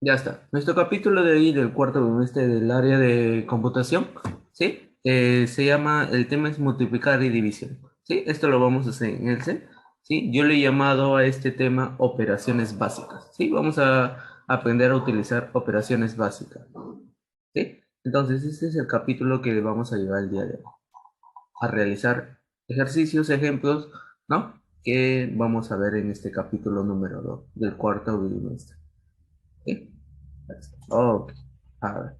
Ya está. Nuestro capítulo de hoy del cuarto bimestre del área de computación, ¿sí? Se llama, el tema es multiplicar y división, ¿sí? Esto lo vamos a hacer en el C, ¿sí? Yo le he llamado a este tema operaciones básicas, ¿sí? Vamos a aprender a utilizar operaciones básicas, ¿sí? Entonces, este es el capítulo que vamos a llevar el día de hoy, a realizar ejercicios, ejemplos, ¿no? Que vamos a ver en este capítulo número 2 del cuarto bimestre, ¿sí? Ok. A ver,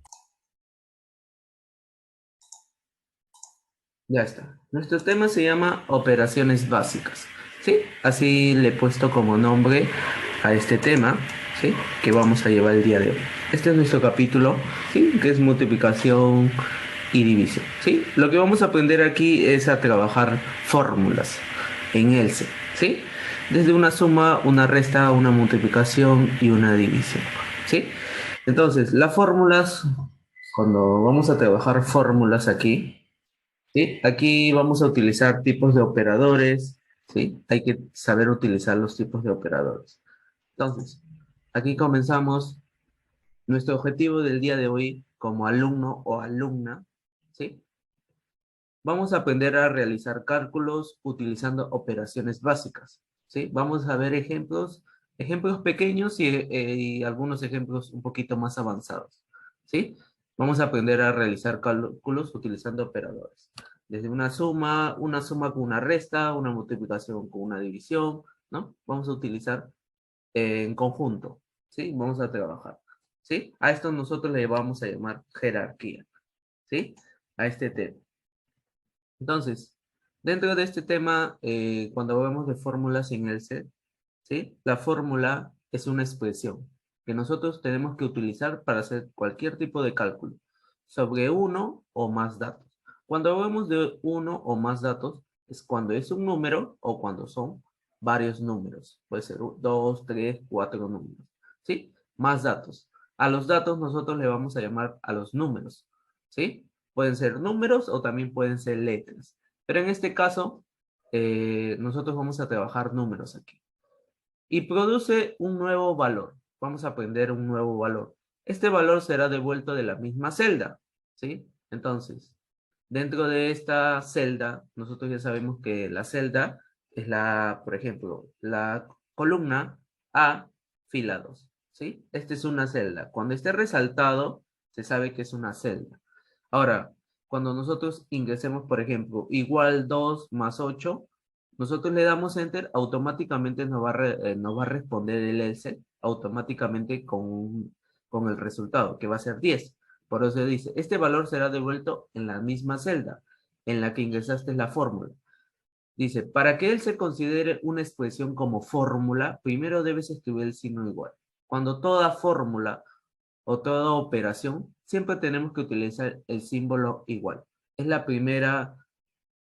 ya está. Nuestro tema se llama operaciones básicas. ¿Sí? Así le he puesto como nombre a este tema, ¿sí? Que vamos a llevar el día de hoy. Este es nuestro capítulo, ¿sí? Que es multiplicación y división, ¿sí? Lo que vamos a aprender aquí es a trabajar fórmulas en ELSE, ¿sí? Desde una suma, una resta, una multiplicación y una división, ¿sí? Entonces, las fórmulas, cuando vamos a trabajar fórmulas aquí, ¿sí? Aquí vamos a utilizar tipos de operadores, ¿sí? Hay que saber utilizar los tipos de operadores. Entonces, aquí comenzamos nuestro objetivo del día de hoy como alumno o alumna, ¿sí? Vamos a aprender a realizar cálculos utilizando operaciones básicas, ¿sí? Vamos a ver ejemplos, ejemplos pequeños y algunos ejemplos un poquito más avanzados, ¿sí? Vamos a aprender a realizar cálculos utilizando operadores. Desde una suma con una resta, una multiplicación con una división, ¿no? Vamos a utilizar en conjunto, ¿sí? Vamos a trabajar, ¿sí? A esto nosotros le vamos a llamar jerarquía, ¿sí? A este tema. Entonces, dentro de este tema, cuando hablamos de fórmulas en el set, ¿sí? La fórmula es una expresión que nosotros tenemos que utilizar para hacer cualquier tipo de cálculo sobre uno o más datos. Cuando hablamos de uno o más datos, es cuando es un número o cuando son varios números. Puede ser dos, tres, cuatro números, ¿sí? Más datos. A los datos nosotros le vamos a llamar a los números, ¿sí? Pueden ser números o también pueden ser letras. Pero en este caso, nosotros vamos a trabajar números aquí. Y produce un nuevo valor. Vamos a aprender un nuevo valor. Este valor será devuelto de la misma celda, ¿sí? Entonces, dentro de esta celda, nosotros ya sabemos que la celda es la, por ejemplo, la columna A, fila 2, ¿sí? Esta es una celda. Cuando esté resaltado, se sabe que es una celda. Ahora, cuando nosotros ingresemos, por ejemplo, igual 2 más 8, nosotros le damos enter, automáticamente nos va a responder el else automáticamente con el resultado, que va a ser 10. Por eso dice, este valor será devuelto en la misma celda en la que ingresaste la fórmula. Dice, para que él se considere una expresión como fórmula, primero debes escribir el signo igual. Cuando toda fórmula o toda operación, siempre tenemos que utilizar el símbolo igual. Es la primera,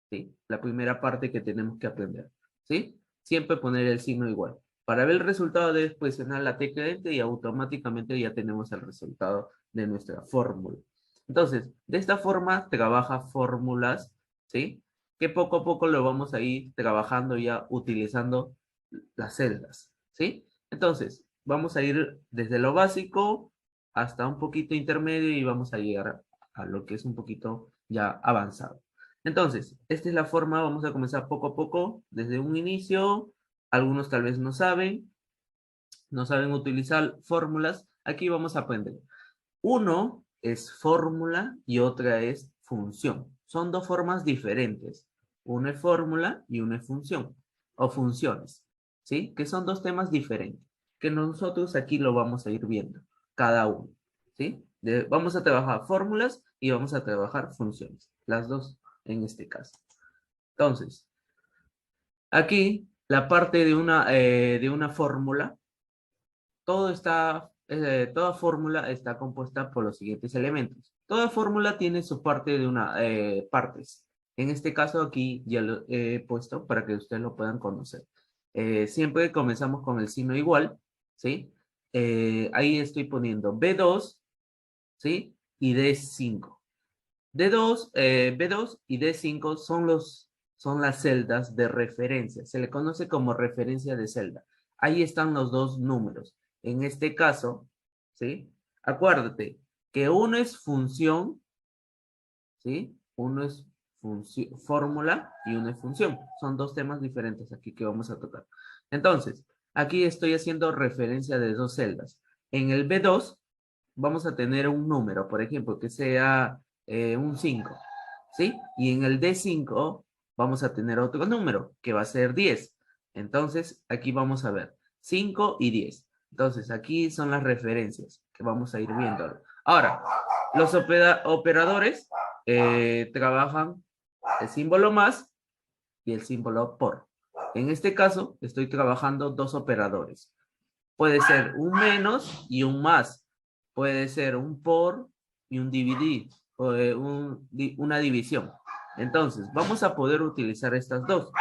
¿sí? La primera parte que tenemos que aprender, ¿sí? Siempre poner el signo igual. Para ver el resultado debes presionar la tecla Enter y automáticamente ya tenemos el resultado de nuestra fórmula. Entonces, de esta forma trabaja fórmulas, ¿sí? Que poco a poco lo vamos a ir trabajando ya utilizando las celdas, ¿sí? Entonces, vamos a ir desde lo básico hasta un poquito intermedio y vamos a llegar a lo que es un poquito ya avanzado. Entonces, esta es la forma, vamos a comenzar poco a poco, desde un inicio, algunos tal vez no saben utilizar fórmulas, aquí vamos a aprender. Uno es fórmula y otra es función. Son dos formas diferentes. Una es fórmula y una es función, o funciones, ¿sí? Que son dos temas diferentes, que nosotros aquí lo vamos a ir viendo, cada uno, ¿sí? Vamos a trabajar fórmulas y vamos a trabajar funciones, las dos en este caso. Entonces, aquí la parte de una fórmula, toda fórmula está compuesta por los siguientes elementos. Toda fórmula tiene su parte de una, partes. En este caso aquí ya lo he puesto para que ustedes lo puedan conocer. Siempre comenzamos con el signo igual, ¿sí? Ahí estoy poniendo B2, ¿sí? Y D5. B2 y D5 son las celdas de referencia. Se le conoce como referencia de celda. Ahí están los dos números. En este caso, ¿sí? Acuérdate que uno es función, ¿sí? Uno es fórmula y uno es función. Son dos temas diferentes aquí que vamos a tocar. Entonces, aquí estoy haciendo referencia de dos celdas. En el B2 vamos a tener un número, por ejemplo, que sea un 5, ¿sí? Y en el D5 vamos a tener otro número, que va a ser 10. Entonces, aquí vamos a ver 5 y 10. Entonces, aquí son las referencias que vamos a ir viendo. Ahora, los operadores trabajan el símbolo más y el símbolo por. En este caso, estoy trabajando dos operadores. Puede ser un menos y un más. Puede ser un por y un dividir. O una división. Entonces, vamos a poder utilizar estas dos.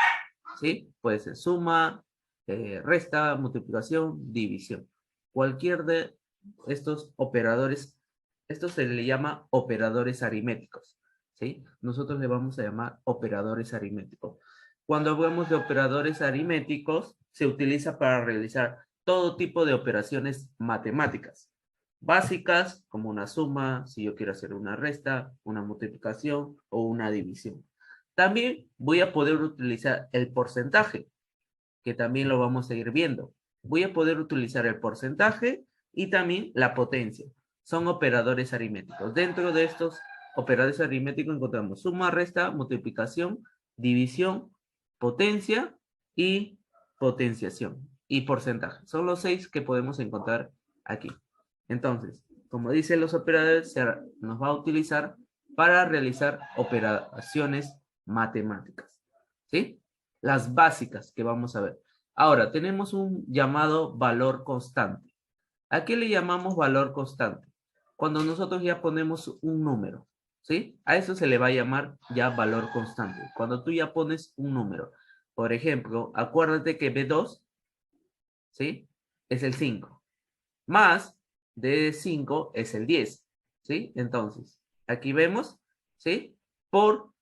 ¿Sí? Puede ser suma, resta, multiplicación, división. Cualquier de estos operadores, esto se le llama operadores aritméticos. ¿Sí? Nosotros le vamos a llamar operadores aritméticos. Cuando hablamos de operadores aritméticos, se utiliza para realizar todo tipo de operaciones matemáticas. Básicas, como una suma, si yo quiero hacer una resta, una multiplicación o una división. También voy a poder utilizar el porcentaje, que también lo vamos a ir viendo. Voy a poder utilizar el porcentaje y también la potencia. Son operadores aritméticos. Dentro de estos operadores aritméticos encontramos suma, resta, multiplicación, división, potencia y potenciación y porcentaje. Son los 6 que podemos encontrar aquí. Entonces, como dicen los operadores, nos va a utilizar para realizar operaciones matemáticas. ¿Sí? Las básicas que vamos a ver. Ahora, tenemos un llamado valor constante. ¿A qué le llamamos valor constante? Cuando nosotros ya ponemos un número, ¿sí? A eso se le va a llamar ya valor constante. Cuando tú ya pones un número. Por ejemplo, acuérdate que B2, ¿sí? Es el 5. Más de 5 es el 10, ¿sí? Entonces, aquí vemos, ¿sí? Por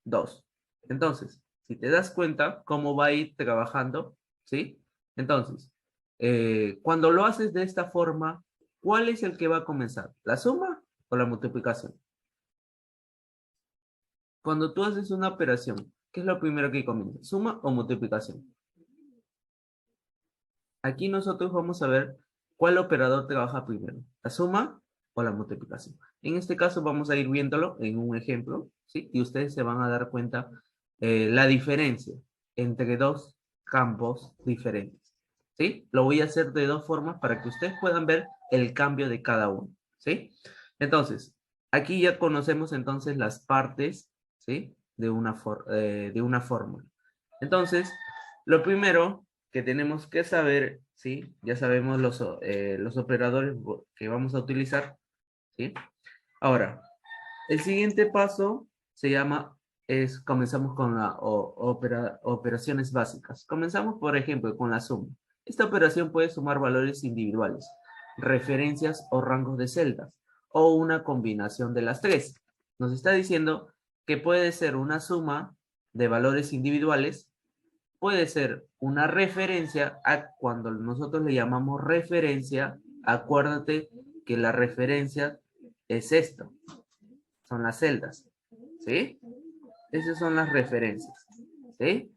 2. Entonces, si te das cuenta cómo va a ir trabajando, ¿sí? Entonces, cuando lo haces de esta forma, ¿cuál es el que va a comenzar? ¿La suma o la multiplicación? Cuando tú haces una operación, ¿qué es lo primero que comienza? ¿Suma o multiplicación? Aquí nosotros vamos a ver cuál operador trabaja primero, la suma o la multiplicación. En este caso vamos a ir viéndolo en un ejemplo, ¿sí? Y ustedes se van a dar cuenta la diferencia entre dos campos diferentes, ¿sí? Lo voy a hacer de dos formas para que ustedes puedan ver el cambio de cada uno, ¿sí? Entonces, aquí ya conocemos entonces las partes, ¿sí? De una fórmula. Entonces, lo primero que tenemos que saber, ¿sí? Ya sabemos los operadores que vamos a utilizar, ¿sí? Ahora, el siguiente paso se llama, comenzamos con las operaciones básicas. Comenzamos, por ejemplo, con la suma. Esta operación puede sumar valores individuales, referencias o rangos de celdas, o una combinación de las tres. Nos está diciendo que puede ser una suma de valores individuales, puede ser una referencia a cuando nosotros le llamamos referencia, acuérdate que la referencia es esto, son las celdas, ¿sí? Esas son las referencias, ¿sí?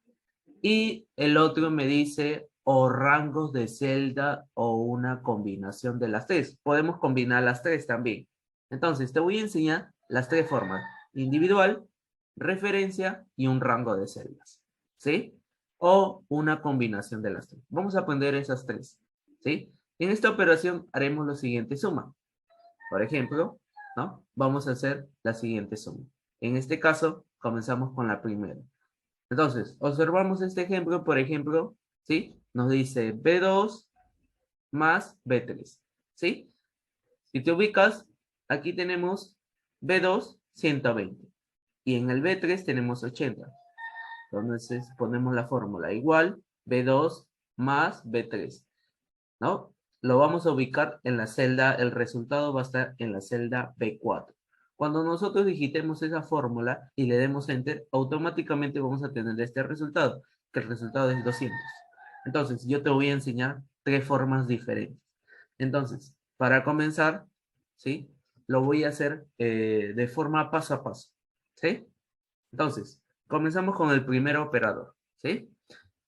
Y el otro me dice o rangos de celda o una combinación de las tres. Podemos combinar las tres también. Entonces, te voy a enseñar las tres formas. Individual, referencia y un rango de celdas, ¿sí? O una combinación de las tres. Vamos a aprender esas tres, ¿sí? En esta operación haremos lo siguiente, suma. Por ejemplo, ¿no? Vamos a hacer la siguiente suma. En este caso, comenzamos con la primera. Entonces, observamos este ejemplo, por ejemplo, ¿sí? Nos dice B2 más B3, ¿sí? Si te ubicas, aquí tenemos B2, 120. Y en el B3 tenemos 80. Entonces, ponemos la fórmula igual B2 más B3, ¿no? Lo vamos a ubicar en la celda, el resultado va a estar en la celda B4. Cuando nosotros digitemos esa fórmula y le demos enter, automáticamente vamos a tener este resultado, que el resultado es 200. Entonces, yo te voy a enseñar tres formas diferentes. Entonces, Para comenzar, ¿sí? Lo voy a hacer de forma paso a paso, ¿sí? Entonces, comenzamos con el primer operador, ¿sí?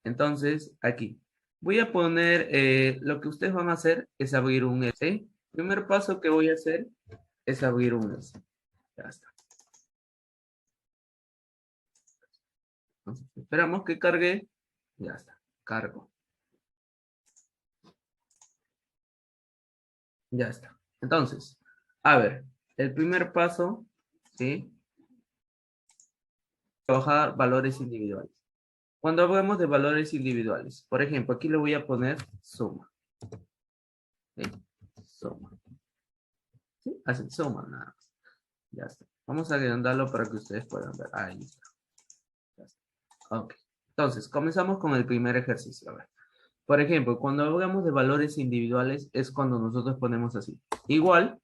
Entonces, aquí. Voy a poner, lo que ustedes van a hacer es abrir un S, ¿sí? Primer paso que voy a hacer es abrir un S. Ya está. Entonces, esperamos que cargue. Ya está. Cargo. Ya está. Entonces, a ver, el primer paso, ¿sí? Trabajar valores individuales. Cuando hablamos de valores individuales, por ejemplo, aquí le voy a poner suma. ¿Sí? Suma. ¿Sí? Así, suma nada más. Ya está. Vamos a agrandarlo para que ustedes puedan ver. Ahí está. Ya está. Ok. Entonces, comenzamos con el primer ejercicio. A ver. Por ejemplo, cuando hablamos de valores individuales es cuando nosotros ponemos así. Igual,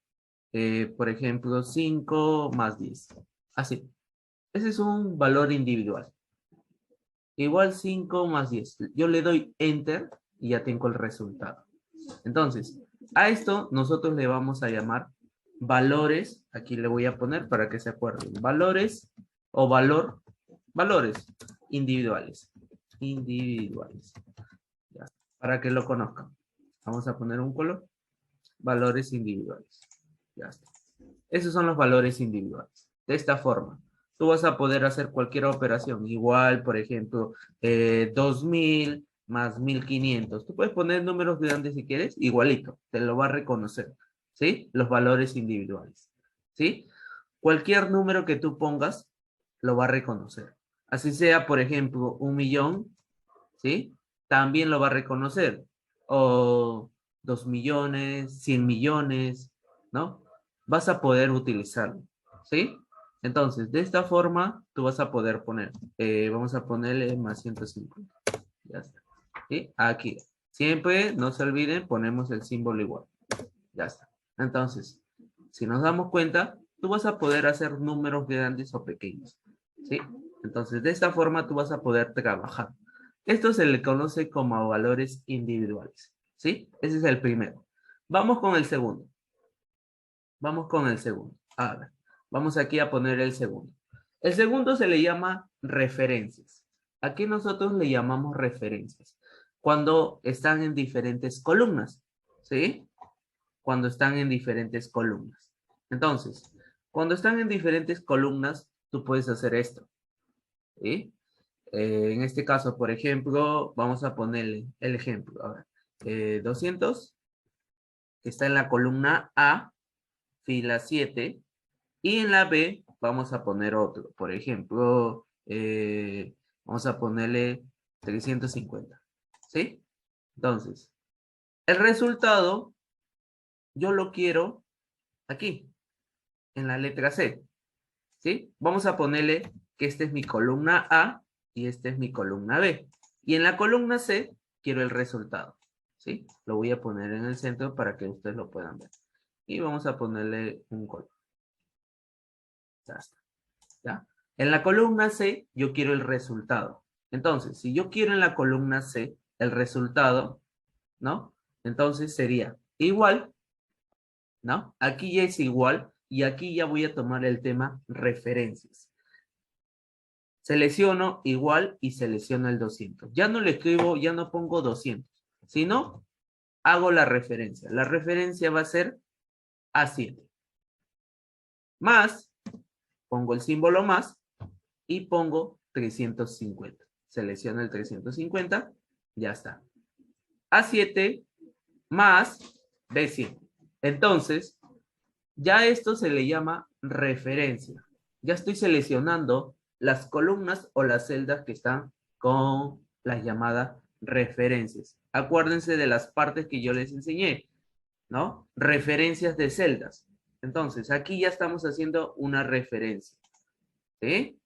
por ejemplo, 5 más 10. Así. Ese es un valor individual. Igual 5 más 10. Yo le doy enter y ya tengo el resultado. Entonces, a esto nosotros le vamos a llamar valores. Aquí le voy a poner para que se acuerden. Valores o valores individuales. Individuales. Ya, para que lo conozcan. Vamos a poner un color. Valores individuales. Ya está. Esos son los valores individuales. De esta forma, tú vas a poder hacer cualquier operación. Igual, por ejemplo, 2000 más 1500. Tú puedes poner números grandes si quieres, igualito, te lo va a reconocer. ¿Sí? Los valores individuales. ¿Sí? Cualquier número que tú pongas, lo va a reconocer. Así sea, por ejemplo, 1.000.000, ¿sí? También lo va a reconocer. O 2.000.000, 100.000.000, ¿no? Vas a poder utilizarlo, ¿sí? Entonces, de esta forma, tú vas a poder poner, vamos a ponerle más 150. Ya está. ¿Sí? Aquí. Siempre, no se olviden, ponemos el símbolo igual. Ya está. Entonces, si nos damos cuenta, tú vas a poder hacer números grandes o pequeños, ¿sí? Entonces, de esta forma tú vas a poder trabajar. Esto se le conoce como valores individuales, ¿sí? Ese es el primero. Vamos con el segundo. Vamos con el segundo. A ver, vamos aquí a poner el segundo. El segundo se le llama referencias. Aquí nosotros le llamamos referencias. Cuando están en diferentes columnas, ¿sí? Cuando están en diferentes columnas. Entonces, cuando están en diferentes columnas, tú puedes hacer esto, ¿sí? En este caso, por ejemplo, vamos a ponerle el ejemplo. A ver, 200, que está en la columna A, fila 7, y en la B vamos a poner otro. Por ejemplo, vamos a ponerle 350, ¿sí? Entonces, el resultado yo lo quiero aquí, en la letra C, ¿sí? Vamos a ponerle que esta es mi columna A y esta es mi columna B. Y en la columna C quiero el resultado, ¿sí? Lo voy a poner en el centro para que ustedes lo puedan ver. Y vamos a ponerle un color. Ya está, ¿ya? En la columna C yo quiero el resultado. Entonces, si yo quiero en la columna C el resultado, ¿no? Entonces sería igual, ¿no? Aquí ya es igual y aquí ya voy a tomar el tema referencias. Selecciono igual y selecciono el 200. Ya no le escribo, ya no pongo 200, sino hago la referencia. La referencia va a ser A7. Más, pongo el símbolo más y pongo 350. Selecciono el 350, ya está. A7 más B7. Entonces, ya esto se le llama referencia. Ya estoy seleccionando las columnas o las celdas que están con las llamadas referencias. Acuérdense de las partes que yo les enseñé, ¿no? Referencias de celdas. Entonces, aquí ya estamos haciendo una referencia, ¿sí?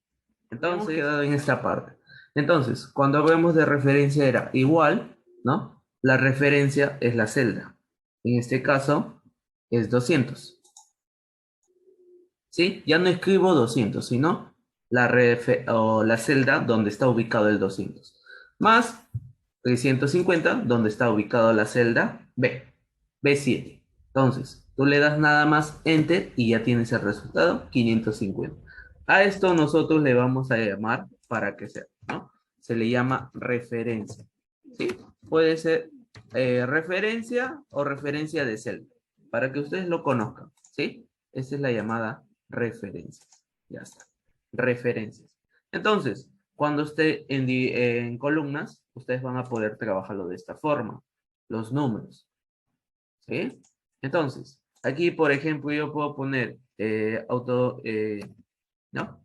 Entonces, hemos quedado en esta parte. Entonces, cuando hablamos de referencia era igual, ¿no? La referencia es la celda. En este caso, es 200. ¿Sí? Ya no escribo 200, sino la celda donde está ubicado el 200. Más 350, donde está ubicado la celda B, B7. Entonces, tú le das nada más Enter y ya tienes el resultado, 550. A esto nosotros le vamos a llamar, para que sea, ¿no? Se le llama referencia, ¿sí? Puede ser referencia o referencia de celda, para que ustedes lo conozcan, ¿sí? Esa es la llamada referencia. Ya está. Referencias. Entonces, cuando esté en columnas, ustedes van a poder trabajarlo de esta forma. Los números. ¿Sí? Entonces, aquí, por ejemplo, yo puedo poner ¿no?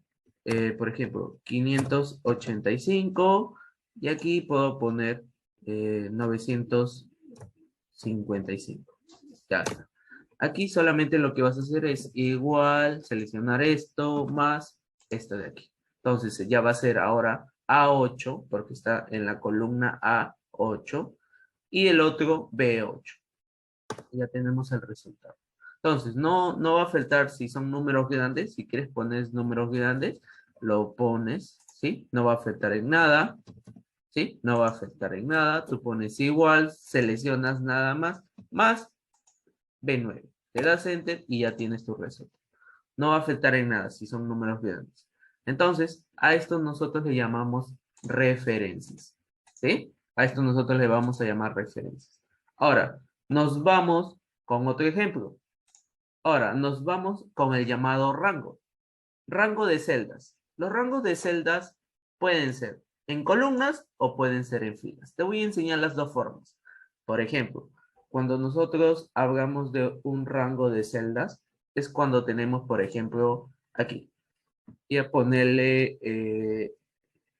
Por ejemplo, 585 y aquí puedo poner 955. Ya está. Aquí solamente lo que vas a hacer es igual, seleccionar esto más esto de aquí. Entonces, ya va a ser ahora A8, porque está en la columna A8, y el otro B8. Ya tenemos el resultado. Entonces, no va a faltar si son números grandes. Si quieres poner números grandes, lo pones, ¿sí? No va a afectar en nada, ¿sí? No va a afectar en nada. Tú pones igual, seleccionas nada más B9. Le das Enter y ya tienes tu resultado. No va a afectar en nada si son números grandes. Entonces, a esto nosotros le llamamos referencias, ¿sí? A esto nosotros le vamos a llamar referencias. Ahora, nos vamos con otro ejemplo. Ahora, nos vamos con el llamado rango. Rango de celdas. Los rangos de celdas pueden ser en columnas o pueden ser en filas. Te voy a enseñar las dos formas. Por ejemplo, cuando nosotros hablamos de un rango de celdas, es cuando tenemos, por ejemplo, aquí. Y a ponerle,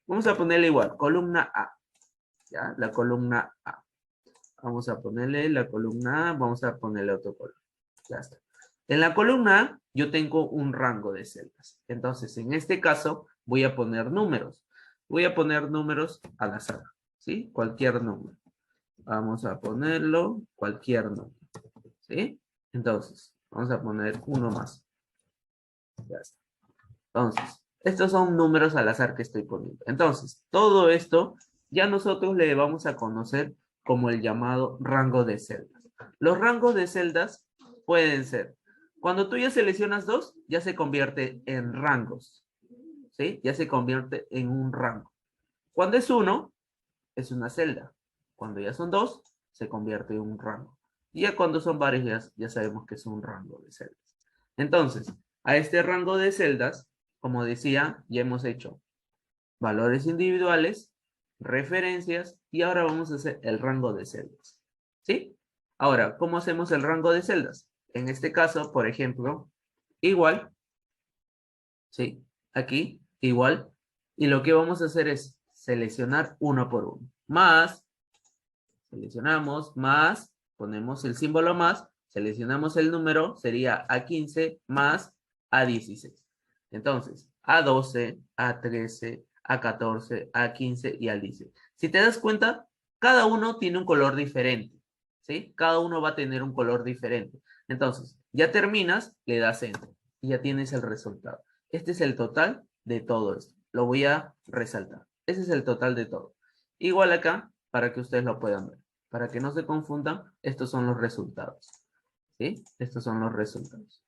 vamos a ponerle igual, columna A. ¿Ya? La columna A. Vamos a ponerle la columna A, vamos a ponerle otro color. Ya está. En la columna A, yo tengo un rango de celdas. Entonces, en este caso, voy a poner números. Voy a poner números al azar, ¿sí? Cualquier número. Vamos a ponerlo cualquier número, ¿sí? Entonces, vamos a poner uno más. Ya está. Entonces, estos son números al azar que estoy poniendo. Entonces, todo esto ya nosotros le vamos a conocer como el llamado rango de celdas. Los rangos de celdas pueden ser, cuando tú ya seleccionas dos, ya se convierte en rangos, ¿sí? Ya se convierte en un rango. Cuando es uno, es una celda. Cuando ya son dos, se convierte en un rango. Y ya cuando son varios, ya sabemos que es un rango de celdas. Entonces, a este rango de celdas, como decía, ya hemos hecho valores individuales, referencias, y ahora vamos a hacer el rango de celdas. ¿Sí? Ahora, ¿cómo hacemos el rango de celdas? En este caso, por ejemplo, igual, ¿sí? Aquí, igual, y lo que vamos a hacer es seleccionar uno por uno. Más, seleccionamos, más, ponemos el símbolo más, seleccionamos el número, sería A15 más A16. Entonces, A12, A13, A14, A15 y A16. Si te das cuenta, cada uno tiene un color diferente, ¿sí? Cada uno va a tener un color diferente. Entonces, ya terminas, le das Enter y ya tienes el resultado. Este es el total de todo esto. Lo voy a resaltar. Ese es el total de todo. Igual acá, para que ustedes lo puedan ver. Para que no se confundan, estos son los resultados. ¿Sí? Estos son los resultados.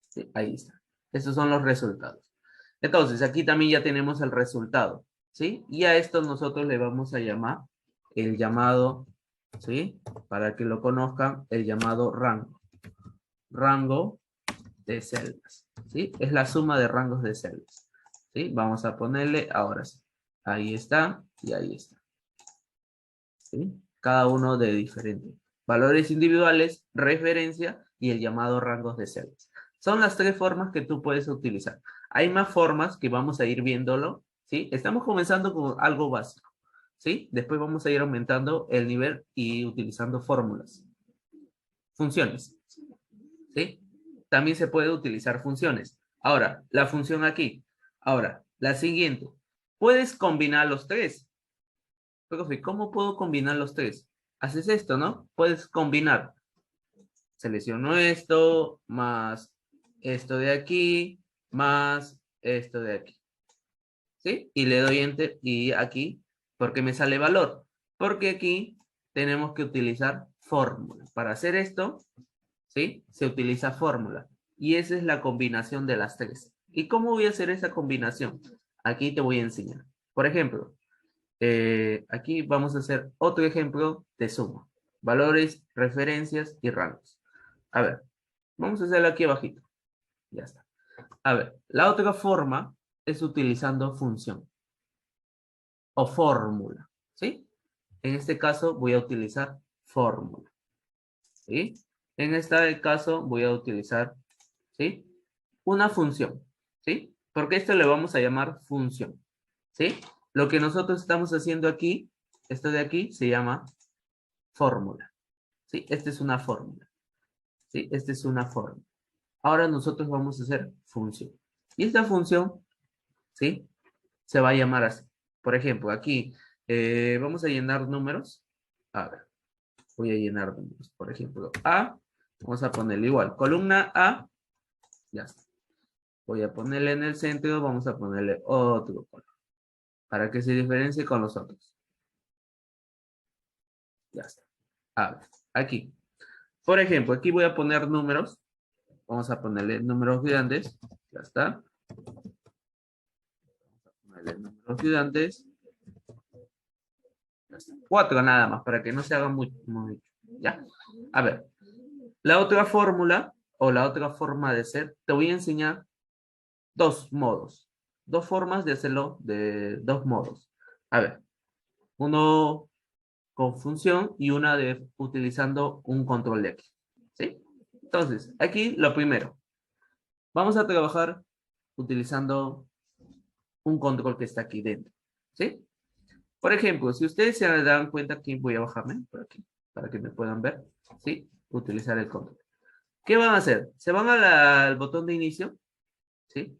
¿Sí? Ahí está. Estos son los resultados. Entonces, aquí también ya tenemos el resultado. ¿Sí? Y a esto nosotros le vamos a llamar el llamado, ¿sí? Para que lo conozcan, el llamado rango. Rango de celdas. ¿Sí? Es la suma de rangos de celdas. ¿Sí? Vamos a ponerle ahora sí. Ahí está y ahí está. ¿Sí? Cada uno de diferente. Valores individuales, referencia y el llamado rangos de celdas. Son las tres formas que tú puedes utilizar. Hay más formas que vamos a ir viéndolo, ¿sí? Estamos comenzando con algo básico, ¿sí? Después vamos a ir aumentando el nivel y utilizando fórmulas. Funciones, ¿sí? También se puede utilizar funciones. Ahora, la función aquí. Ahora, la siguiente. Puedes combinar los tres. Profe, ¿cómo puedo combinar los tres? Haces esto, ¿no? Puedes combinar. Selecciono esto, más esto de aquí, más esto de aquí. ¿Sí? Y le doy Enter y aquí, porque me sale valor. Porque aquí tenemos que utilizar fórmula. Para hacer esto, ¿sí? Se utiliza fórmula. Y esa es la combinación de las tres. ¿Y cómo voy a hacer esa combinación? Aquí te voy a enseñar. Por ejemplo, aquí vamos a hacer otro ejemplo de suma. Valores, referencias y rangos. A ver, vamos a hacerlo aquí abajito. Ya está. A ver, la otra forma es utilizando función o fórmula, ¿sí? En este caso voy a utilizar fórmula, ¿sí? En este caso voy a utilizar, ¿sí? Una función, ¿sí? Porque esto le vamos a llamar función, ¿sí? Lo que nosotros estamos haciendo aquí, esto de aquí, se llama fórmula, ¿sí? Esta es una fórmula, ¿sí? Esta es una fórmula. Ahora nosotros vamos a hacer función. Y esta función, ¿sí? Se va a llamar así. Por ejemplo, aquí vamos a llenar números. A ver, voy a llenar números. Por ejemplo, A, vamos a ponerle igual. Columna A, ya está. Voy a ponerle en el centro, vamos a ponerle otro color. Para que se diferencie con los otros. Ya está. A ver, aquí. Por ejemplo, aquí voy a poner números. Vamos a ponerle números grandes. Ya está. Ponerle números grandes. Ya está. 4 nada más, para que no se haga muy. ¿Ya? A ver, la otra fórmula o la otra forma de ser, te voy a enseñar dos modos. Dos formas de hacerlo de dos modos. A ver, uno con función y una de utilizando un control de aquí. ¿Sí? Entonces, aquí lo primero. Vamos a trabajar utilizando un control que está aquí dentro. ¿Sí? Por ejemplo, si ustedes se dan cuenta, aquí voy a bajarme por aquí para que me puedan ver. ¿Sí? Utilizar el control. ¿Qué van a hacer? Se van al botón de inicio. ¿Sí?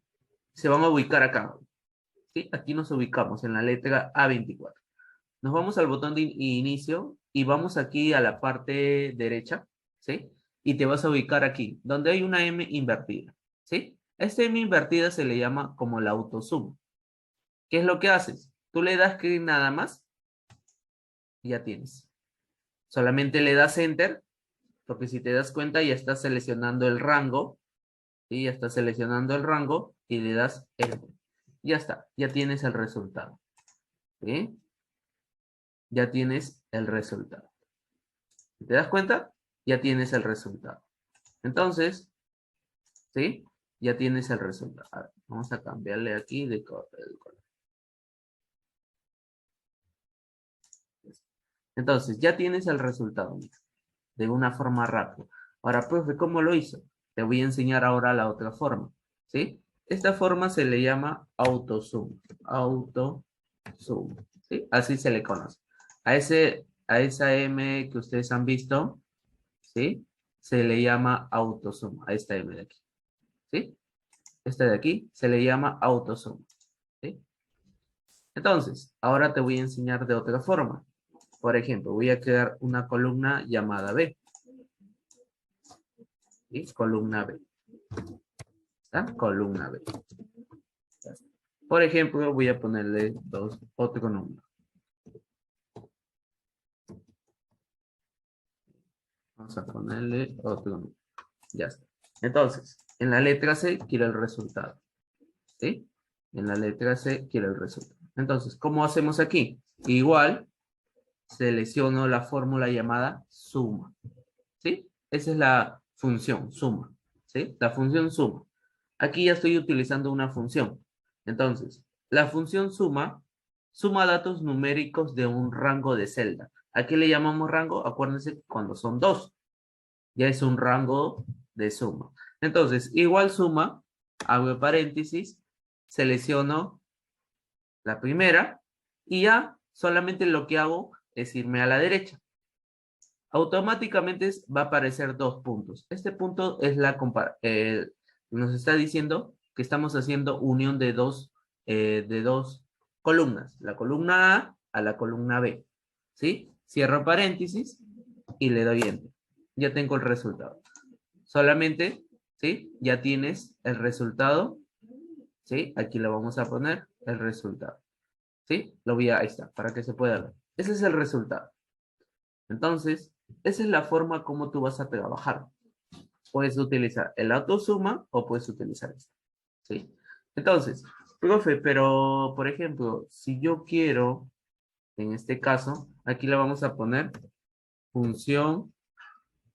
Se van a ubicar acá. ¿Sí? Aquí nos ubicamos en la letra A24. Nos vamos al botón de inicio y vamos aquí a la parte derecha, ¿sí? Y te vas a ubicar aquí, donde hay una M invertida, ¿sí? Esta M invertida se le llama como la autosuma. ¿Qué es lo que haces? Tú le das clic nada más y ya tienes. Solamente le das Enter, porque si te das cuenta ya estás seleccionando el rango, ¿sí? Ya estás seleccionando el rango y le das Enter. Ya está, ya tienes el resultado, ¿sí? Ya tienes el resultado. ¿Te das cuenta? Ya tienes el resultado. Entonces, ¿sí? Ya tienes el resultado. A ver, vamos a cambiarle aquí de color. Entonces, ya tienes el resultado, mira, de una forma rápida. Ahora, profe, ¿cómo lo hizo? Te voy a enseñar ahora la otra forma, ¿sí? Esta forma se le llama autosum. Autosum, ¿sí? Así se le conoce. A esa M que ustedes han visto, ¿sí? Se le llama autosum, a esta M de aquí, ¿sí? Esta de aquí se le llama autosum, ¿sí? Entonces, ahora te voy a enseñar de otra forma. Por ejemplo, voy a crear una columna llamada B, ¿sí? Columna B, ¿está? Columna B. Por ejemplo, voy a ponerle otro número. Vamos a ponerle otro número. Ya está. Entonces, en la letra C quiero el resultado, ¿sí? En la letra C quiero el resultado. Entonces, ¿cómo hacemos aquí? Igual, selecciono la fórmula llamada suma, ¿sí? Esa es la función, suma, ¿sí? La función suma. Aquí ya estoy utilizando una función. Entonces, la función suma, suma datos numéricos de un rango de celda. ¿A qué le llamamos rango? Acuérdense cuando son dos. Ya es un rango de suma. Entonces, igual suma, hago paréntesis, selecciono la primera y ya solamente lo que hago es irme a la derecha. Automáticamente va a aparecer dos puntos. Este punto es nos está diciendo que estamos haciendo unión de dos columnas, la columna a la columna B, ¿sí? Cierro paréntesis y le doy enter. Ya tengo el resultado. Solamente, ¿sí? Ya tienes el resultado, ¿sí? Aquí lo vamos a poner, el resultado, ¿sí? Ahí está, para que se pueda ver. Ese es el resultado. Entonces, esa es la forma como tú vas a trabajar. Puedes utilizar el autosuma o puedes utilizar esto, ¿sí? Entonces, profe, pero, por ejemplo, si yo quiero, en este caso, aquí le vamos a poner función,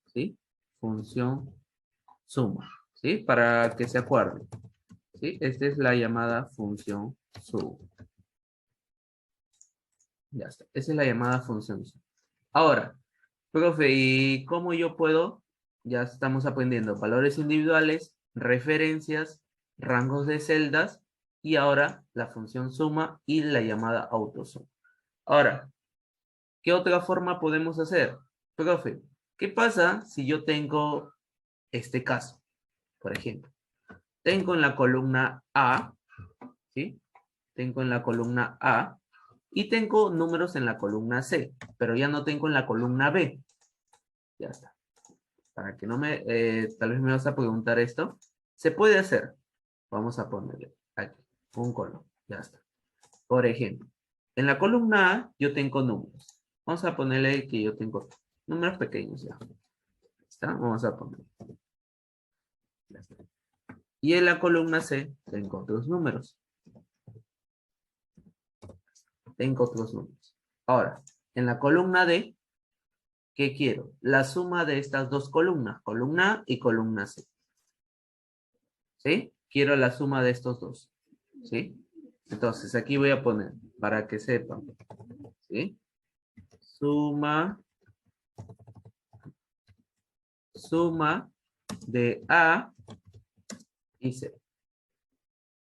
¿sí? Función suma, ¿sí? Para que se acuerden, ¿sí? Esta es la llamada función suma. Ya está. Esa es la llamada función suma. Ahora, profe, ¿y cómo yo puedo? Ya estamos aprendiendo valores individuales, referencias, rangos de celdas y ahora la función suma y la llamada autosuma. Ahora, ¿qué otra forma podemos hacer? Profe, ¿qué pasa si yo tengo este caso? Por ejemplo, tengo en la columna A, ¿sí? Tengo en la columna A y tengo números en la columna C, pero ya no tengo en la columna B. Ya está. Para que no me, tal vez me vas a preguntar esto. Se puede hacer. Vamos a ponerle aquí un color. Ya está. Por ejemplo, en la columna A yo tengo números. Vamos a ponerle que yo tengo números pequeños ya. ¿Está? Vamos a poner. Ya está. Y en la columna C tengo otros números. Tengo otros números. Ahora, en la columna D, ¿qué quiero? La suma de estas dos columnas, columna A y columna C. ¿Sí? Quiero la suma de estos dos. ¿Sí? Entonces, aquí voy a poner, para que sepan, ¿sí? Suma de A y C.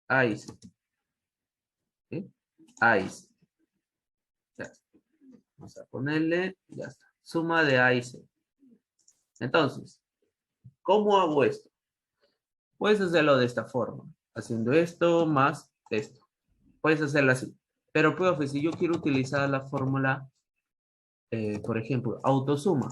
A y C. ¿Sí? A y C. Ya está. Vamos a ponerle, ya está. Suma de A y C. Entonces, ¿cómo hago esto? Puedes hacerlo de esta forma, haciendo esto más esto. Puedes hacerlo así. Pero, profe, si yo quiero utilizar la fórmula, por ejemplo, autosuma,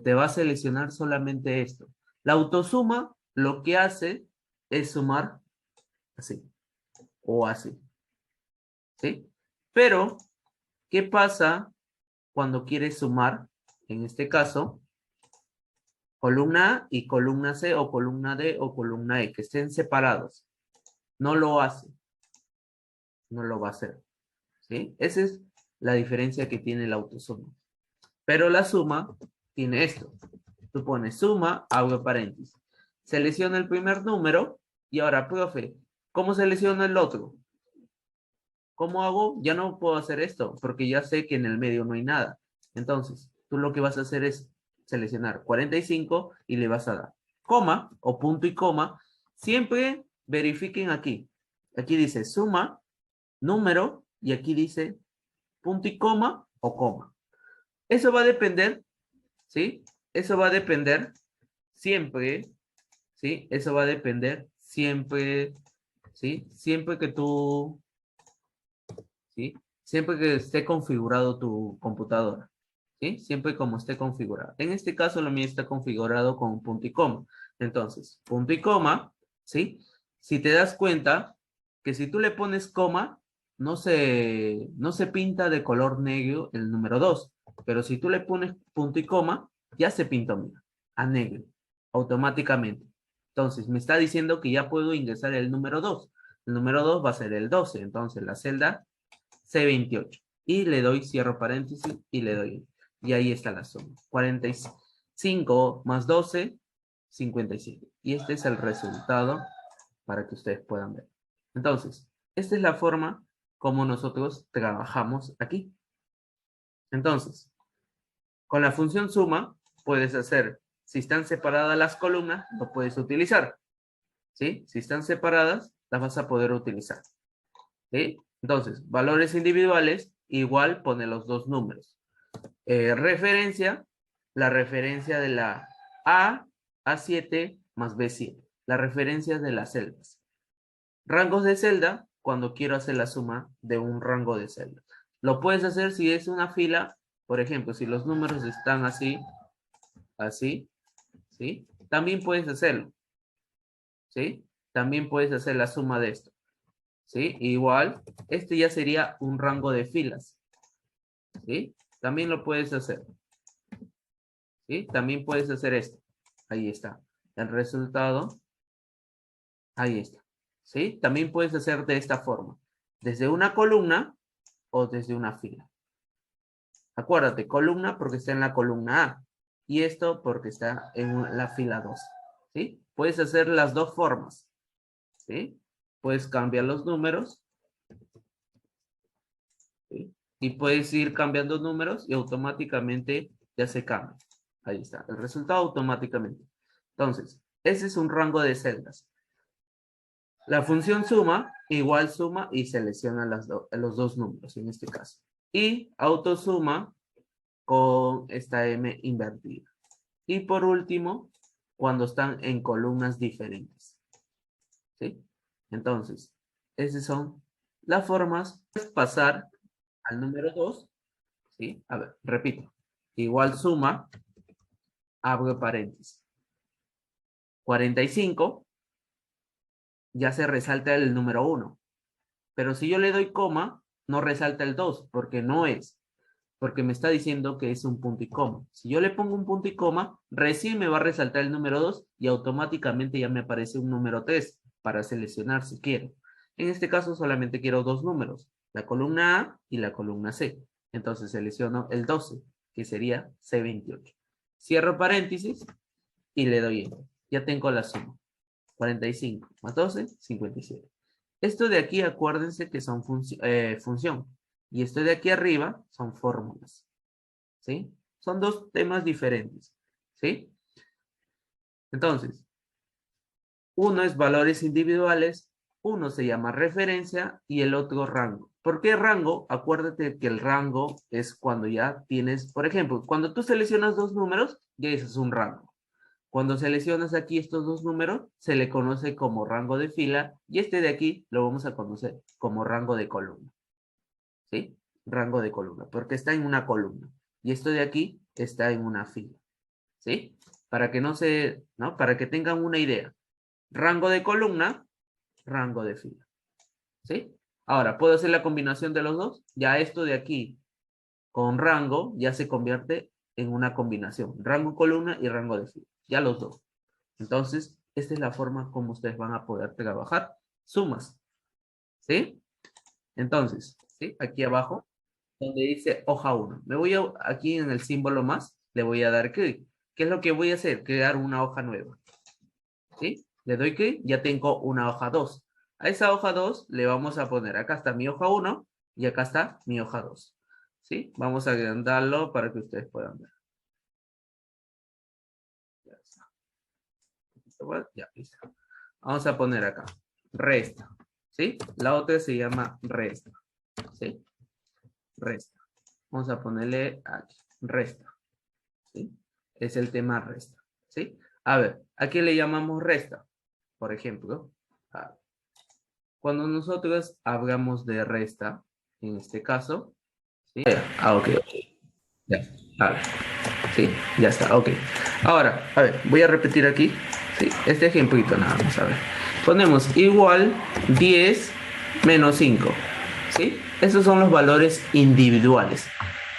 te va a seleccionar solamente esto. La autosuma lo que hace es sumar así o así. ¿Sí? Pero, ¿qué pasa cuando quieres sumar? En este caso, columna A y columna C o columna D o columna E, que estén separados. No lo hace. No lo va a hacer. ¿Sí? Esa es la diferencia que tiene la autosuma. Pero la suma tiene esto. Tú pones suma, abro paréntesis. Selecciona el primer número y ahora, profe, ¿cómo selecciono el otro? ¿Cómo hago? Ya no puedo hacer esto porque ya sé que en el medio no hay nada. Entonces, tú lo que vas a hacer es seleccionar 45 y le vas a dar coma o punto y coma. Siempre verifiquen aquí. Aquí dice suma, número y aquí dice punto y coma o coma. Eso va a depender, ¿sí? Eso va a depender siempre, ¿sí? Eso va a depender siempre, ¿sí? Siempre que tú, ¿sí? Siempre que esté configurado tu computadora, ¿sí? Siempre como esté configurado. En este caso, lo mío está configurado con punto y coma. Entonces, punto y coma, ¿sí? Si te das cuenta que si tú le pones coma, no se pinta de color negro el número 2, pero si tú le pones punto y coma, ya se pintó, mira, a negro, automáticamente. Entonces, me está diciendo que ya puedo ingresar el número 2. El número 2 va a ser el 12, entonces la celda C28. Y le doy, cierro paréntesis y le doy. Y ahí está la suma. 45 más 12, 57. Y este es el resultado para que ustedes puedan ver. Entonces, esta es la forma como nosotros trabajamos aquí. Entonces, con la función suma, puedes hacer, si están separadas las columnas, lo puedes utilizar. ¿Sí? Si están separadas, las vas a poder utilizar. ¿Sí? Entonces, valores individuales, igual pone los dos números. Referencia, la referencia de la A7 más B7. La referencia de las celdas. Rangos de celda, cuando quiero hacer la suma de un rango de celda. Lo puedes hacer si es una fila, por ejemplo, si los números están así, así, ¿sí? También puedes hacerlo, ¿sí? También puedes hacer la suma de esto. ¿Sí? Igual, este ya sería un rango de filas, ¿sí? También lo puedes hacer, ¿sí? También puedes hacer esto. Ahí está. El resultado, ahí está. ¿Sí? También puedes hacer de esta forma. Desde una columna o desde una fila. Acuérdate, columna porque está en la columna A. Y esto porque está en la fila 2. ¿Sí? Puedes hacer las dos formas. ¿Sí? Puedes cambiar los números. ¿Sí? Y puedes ir cambiando números y automáticamente ya se cambia. Ahí está, el resultado automáticamente. Entonces, ese es un rango de celdas. La función suma, igual suma y selecciona los dos números en este caso. Y autosuma con esta M invertida. Y por último, cuando están en columnas diferentes. ¿Sí? Entonces, esas son las formas de pasar al número 2. ¿Sí? A ver, repito. Igual suma, abro paréntesis. 45, ya se resalta el número 1. Pero si yo le doy coma, no resalta el 2, porque no es. Porque me está diciendo que es un punto y coma. Si yo le pongo un punto y coma, recién me va a resaltar el número 2 y automáticamente ya me aparece un número 3 para seleccionar si quiero. En este caso solamente quiero dos números, la columna A y la columna C. Entonces selecciono el 12, que sería C28. Cierro paréntesis y le doy enter. Ya tengo la suma. 45 más 12, 57. Esto de aquí, acuérdense que son función. Y esto de aquí arriba son fórmulas. ¿Sí? Son dos temas diferentes. ¿Sí? Entonces, uno es valores individuales, uno se llama referencia y el otro rango. ¿Por qué rango? Acuérdate que el rango es cuando ya tienes, por ejemplo, cuando tú seleccionas dos números, ya eso es un rango. Cuando seleccionas aquí estos dos números, se le conoce como rango de fila y este de aquí lo vamos a conocer como rango de columna. ¿Sí? Rango de columna, porque está en una columna. Y esto de aquí está en una fila. ¿Sí? Para que no se, ¿no? Para que tengan una idea. Rango de columna, rango de fila. ¿Sí? Ahora, ¿puedo hacer la combinación de los dos? Ya esto de aquí con rango ya se convierte en una combinación. Rango columna y rango de fila. Ya los dos. Entonces, esta es la forma como ustedes van a poder trabajar sumas. ¿Sí? Entonces, ¿sí? Aquí abajo, donde dice hoja 1. Me voy a, aquí en el símbolo más, le voy a dar clic. ¿Qué es lo que voy a hacer? Crear una hoja nueva. ¿Sí? Le doy clic, ya tengo una hoja 2. A esa hoja 2 le vamos a poner, acá está mi hoja 1 y acá está mi hoja 2. ¿Sí? Vamos a agrandarlo para que ustedes puedan ver. Ya está. Ya, listo. Vamos a poner acá, resta. ¿Sí? La otra se llama resta. ¿Sí? Resta. Vamos a ponerle aquí, resta. ¿Sí? Es el tema resta. ¿Sí? A ver, ¿a qué le llamamos resta? Por ejemplo, cuando nosotros hablamos de resta, en este caso, ¿sí? Ok. Ya, a ver. Sí, ya está, ok. Ahora, a ver, voy a repetir aquí, ¿sí? Este ejemplito nada más, a ver. Ponemos igual 10 menos 5, ¿sí? Esos son los valores individuales,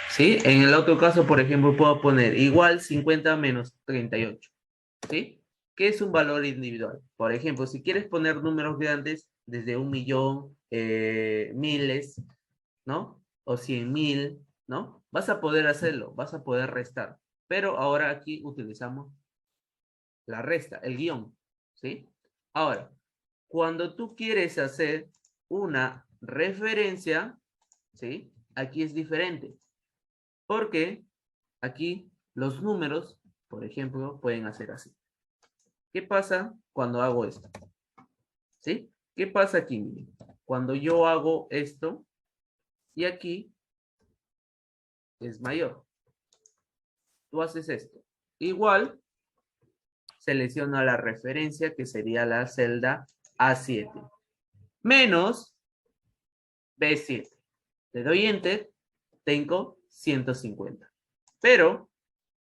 ¿sí? En el otro caso, por ejemplo, puedo poner igual 50 menos 38, ¿sí? ¿Qué es un valor individual? Por ejemplo, si quieres poner números grandes desde 1.000.000, miles, ¿no? O 100.000, ¿no? Vas a poder hacerlo, vas a poder restar. Pero ahora aquí utilizamos la resta, el guión, ¿sí? Ahora, cuando tú quieres hacer una referencia, ¿sí? Aquí es diferente. Porque aquí los números, por ejemplo, pueden hacer así. ¿Qué pasa cuando hago esto? ¿Sí? ¿Qué pasa aquí? Cuando yo hago esto y aquí es mayor. Tú haces esto. Igual, selecciono la referencia que sería la celda A7. Menos B7. Le doy Enter, tengo 150. Pero,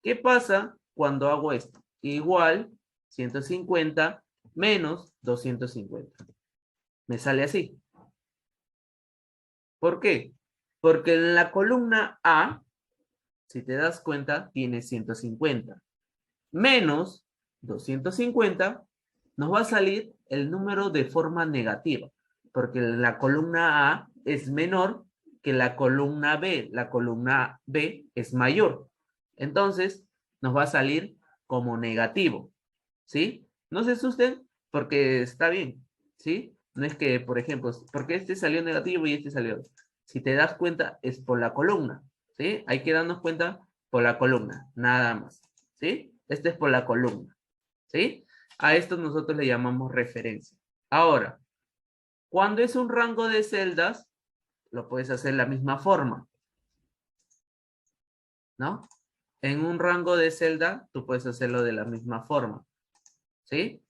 ¿qué pasa cuando hago esto? Igual, 150 menos 250. Me sale así. ¿Por qué? Porque en la columna A si te das cuenta, tiene 150. Menos 250, nos va a salir el número de forma negativa, porque la columna A es menor que la columna B. La columna B es mayor. Entonces, nos va a salir como negativo, ¿sí? No se asusten porque está bien, ¿sí? No es que, por ejemplo, porque este salió negativo y este salió. Si te das cuenta, es por la columna, ¿sí? Hay que darnos cuenta por la columna, nada más, ¿sí? Este es por la columna, ¿sí? A esto nosotros le llamamos referencia. Ahora, cuando es un rango de celdas, lo puedes hacer de la misma forma, ¿no? En un rango de celda, tú puedes hacerlo de la misma forma, ¿sí?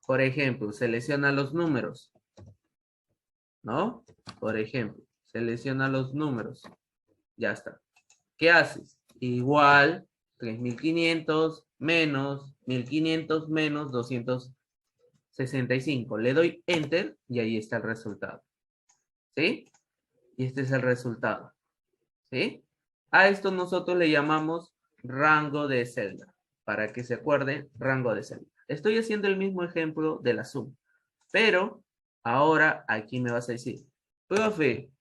Por ejemplo, selecciona los números, ¿no? Por ejemplo, selecciona los números. Ya está. ¿Qué haces? Igual 3500 menos 1500 menos 265. Le doy Enter y ahí está el resultado. ¿Sí? Y este es el resultado. ¿Sí? A esto nosotros le llamamos rango de celda. Para que se acuerde, rango de celda. Estoy haciendo el mismo ejemplo de la suma. Pero ahora aquí me vas a decir, profe,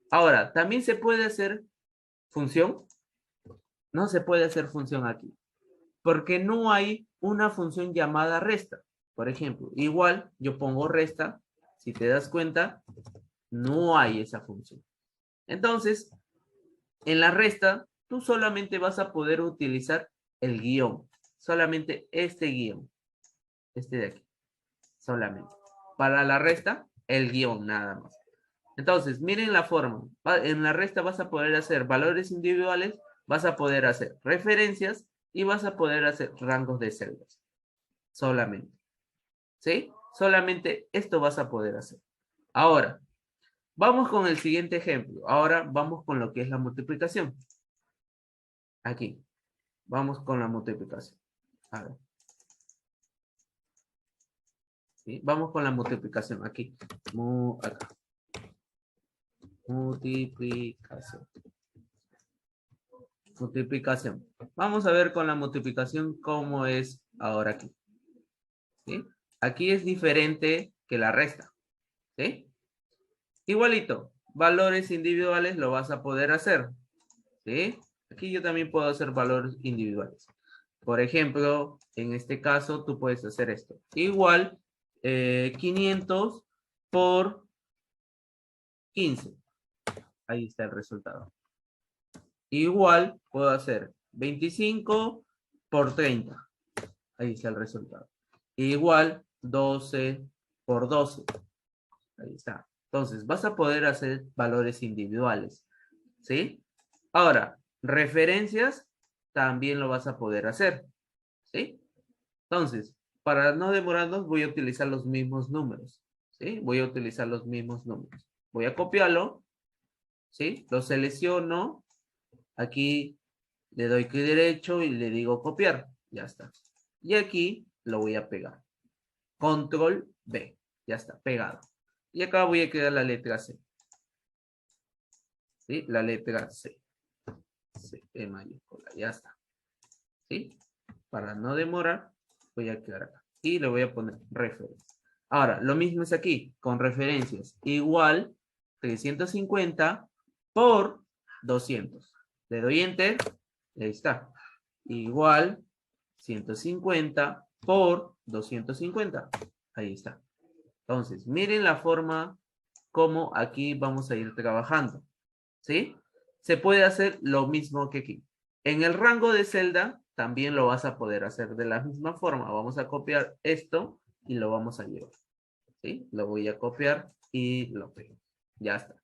ahora, ¿también se puede hacer función? No se puede hacer función aquí, porque no hay una función llamada resta. Por ejemplo, igual yo pongo resta, si te das cuenta, no hay esa función. Entonces, en la resta, tú solamente vas a poder utilizar el guión, solamente este guión, este de aquí, solamente. Para la resta, el guión nada más. Entonces, miren la forma. En la resta vas a poder hacer valores individuales, vas a poder hacer referencias y vas a poder hacer rangos de celdas. Solamente. ¿Sí? Solamente esto vas a poder hacer. Ahora, vamos con el siguiente ejemplo. Ahora vamos con lo que es la multiplicación. Aquí. Vamos con la multiplicación. A ver. ¿Sí? Vamos con la multiplicación. Aquí. Acá. Multiplicación. Multiplicación. Vamos a ver con la multiplicación cómo es ahora aquí. ¿Sí? Aquí es diferente que la resta. ¿Sí? Igualito. Valores individuales lo vas a poder hacer. ¿Sí? Aquí yo también puedo hacer valores individuales. Por ejemplo, en este caso tú puedes hacer esto. Igual 500 por 15. Ahí está el resultado. Igual puedo hacer 25 por 30. Ahí está el resultado. Igual 12 por 12. Ahí está. Entonces, vas a poder hacer valores individuales. ¿Sí? Ahora, referencias también lo vas a poder hacer. ¿Sí? Entonces, para no demorarnos, voy a utilizar los mismos números. ¿Sí? Voy a utilizar los mismos números. Voy a copiarlo. ¿Sí? Lo selecciono. Aquí le doy clic derecho y le digo copiar. Ya está. Y aquí lo voy a pegar. Control B. Ya está, pegado. Y acá voy a crear la letra C. ¿Sí? La letra C. C mayúscula. Ya está. ¿Sí? Para no demorar, voy a quedar acá. Y le voy a poner referencia. Ahora, lo mismo es aquí, con referencias. Igual 350 por 200. Le doy Enter. Y ahí está. Igual 150 por 250. Ahí está. Entonces, miren la forma como aquí vamos a ir trabajando. ¿Sí? Se puede hacer lo mismo que aquí. En el rango de celda también lo vas a poder hacer de la misma forma. Vamos a copiar esto y lo vamos a llevar. ¿Sí? Lo voy a copiar y lo pego. Ya está.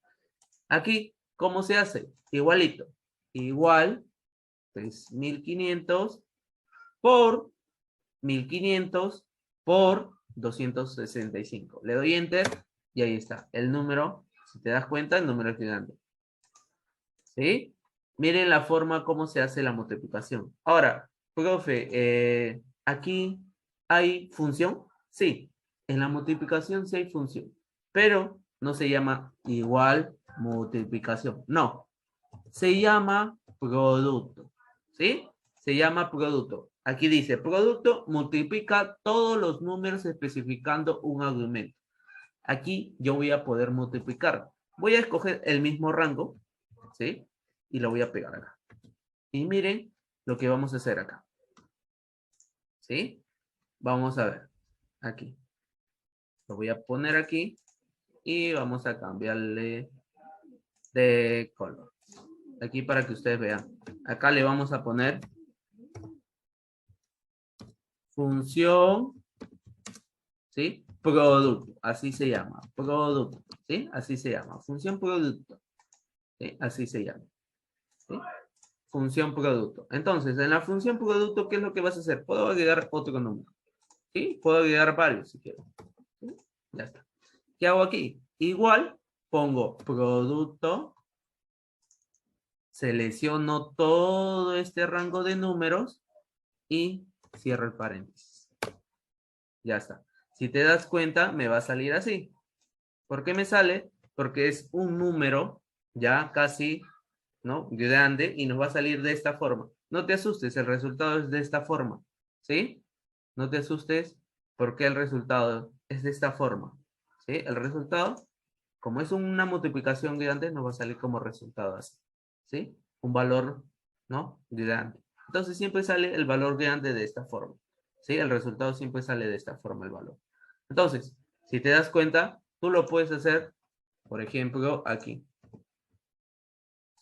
Aquí, ¿cómo se hace? Igualito. Igual 3500 por 1500 por 265. Le doy Enter y ahí está. El número, si te das cuenta, el número es grande. ¿Sí? Miren la forma como se hace la multiplicación. Ahora, profe, aquí hay función. Sí, en la multiplicación sí hay función, pero no se llama igual multiplicación. No, se llama producto. ¿sí? Se llama producto. Aquí dice, producto multiplica todos los números especificando un argumento. Aquí yo voy a poder multiplicar. Voy a escoger el mismo rango, ¿sí? Y lo voy a pegar acá. Y miren lo que vamos a hacer acá. ¿Sí? Vamos a ver. Aquí. Lo voy a poner aquí. Y vamos a cambiarle de color. Aquí para que ustedes vean. Acá le vamos a poner función, ¿sí? Producto. Así se llama. Producto. ¿Sí? Así se llama. Función producto. ¿Sí? Así se llama. ¿Sí? Función producto. Entonces, en la función producto, ¿qué es lo que vas a hacer? Puedo agregar otro número. ¿Sí? Puedo agregar varios si quiero. ¿Sí? Ya está. ¿Qué hago aquí? Igual pongo producto, selecciono todo este rango de números y cierro el paréntesis. Ya está. Si te das cuenta, me va a salir así. ¿Por qué me sale? Porque es un número ya casi, ¿no? Grande y nos va a salir de esta forma. No te asustes, el resultado es de esta forma. ¿Sí? No te asustes porque el resultado es de esta forma. ¿Sí? El resultado, como es una multiplicación grande, nos va a salir como resultado así. ¿Sí? Un valor, ¿no? Grande. Entonces siempre sale el valor grande de esta forma. ¿Sí? El resultado siempre sale de esta forma el valor. Entonces, si te das cuenta, tú lo puedes hacer, por ejemplo, aquí.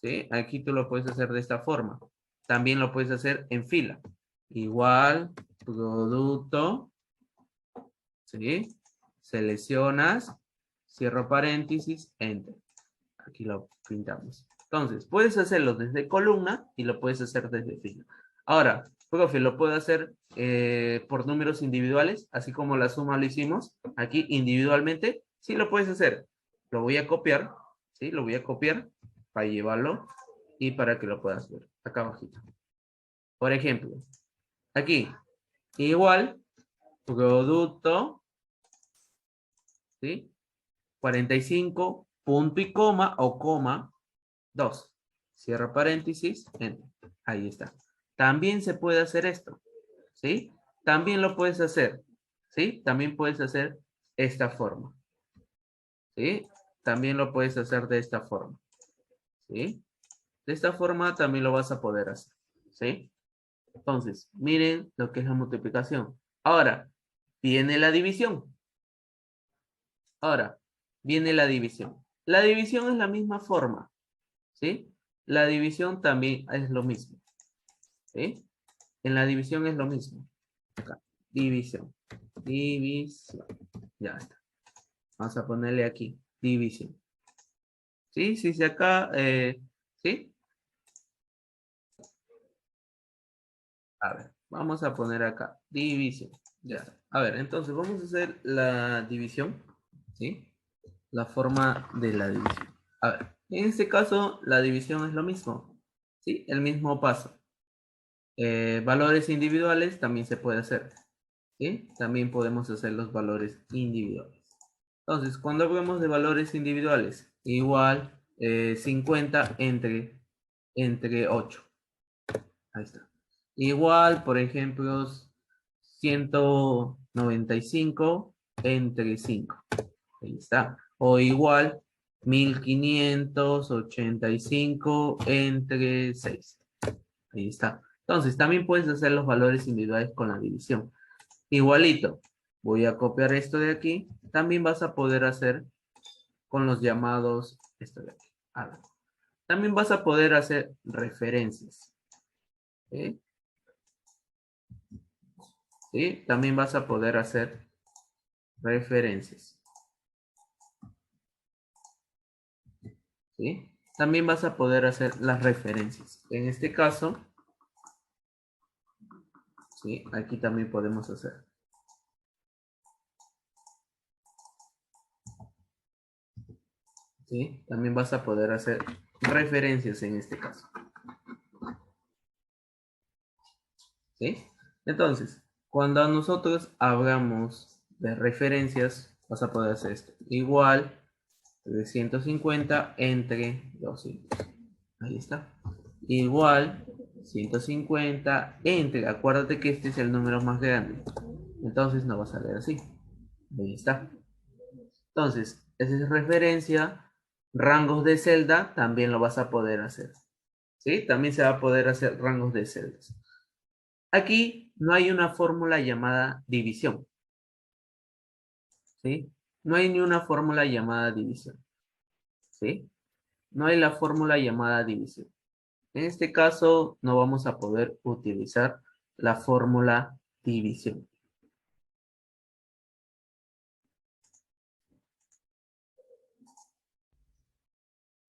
¿Sí? Aquí tú lo puedes hacer de esta forma. También lo puedes hacer en fila. Igual, producto, ¿sí? Seleccionas, cierro paréntesis, enter. Aquí lo pintamos. Entonces, puedes hacerlo desde columna y lo puedes hacer desde fila. Ahora, profe, lo puedo hacer por números individuales, así como la suma lo hicimos. Aquí individualmente, sí lo puedes hacer. Lo voy a copiar, ¿sí? Lo voy a copiar para llevarlo y para que lo puedas ver acá abajito. Por ejemplo, aquí, igual, producto, ¿sí? 45, punto y coma o coma, 2. Cierro paréntesis, enter. Ahí está. También se puede hacer esto, ¿sí? También lo puedes hacer, ¿sí? También puedes hacer esta forma, ¿sí? También lo puedes hacer de esta forma, ¿sí? De esta forma también lo vas a poder hacer, ¿sí? Entonces, miren lo que es la multiplicación. Ahora, viene la división. Ahora, viene la división. La división es la misma forma, ¿sí? La división también es lo mismo, ¿sí? En la división es lo mismo. Acá, división. División. Ya está. Vamos a ponerle aquí, división. ¿Sí? Sí, sí, acá, ¿sí? A ver, vamos a poner acá, división. Ya. A ver, entonces vamos a hacer la división, ¿sí? La forma de la división. A ver, en este caso, la división es lo mismo, ¿sí? El mismo paso. Valores individuales también se puede hacer, ¿sí? También podemos hacer los valores individuales. Entonces, cuando hablamos de valores individuales, igual 50 entre 8. Ahí está. Igual, por ejemplo, 195 entre 5. Ahí está. O igual, 1585 entre 6. Ahí está. Entonces, también puedes hacer los valores individuales con la división. Igualito. Voy a copiar esto de aquí. También vas a poder hacer con los llamados, esto de aquí. A ver. También vas a poder hacer referencias. ¿Sí? ¿Sí? También vas a poder hacer referencias. ¿Sí? También vas a poder hacer las referencias. En este caso, ¿sí? Aquí también podemos hacer. ¿Sí? También vas a poder hacer referencias en este caso. ¿Sí? Entonces, cuando nosotros hablamos de referencias, vas a poder hacer esto. Igual 350 entre 200. Ahí está. Igual 150 entre, acuérdate que este es el número más grande. Entonces no va a salir así. Ahí está. Entonces, esa es referencia. Rangos de celda también lo vas a poder hacer. ¿Sí? También se va a poder hacer rangos de celdas. Aquí no hay una fórmula llamada división. ¿Sí? No hay ni una fórmula llamada división. ¿Sí? No hay la fórmula llamada división. En este caso, no vamos a poder utilizar la fórmula división.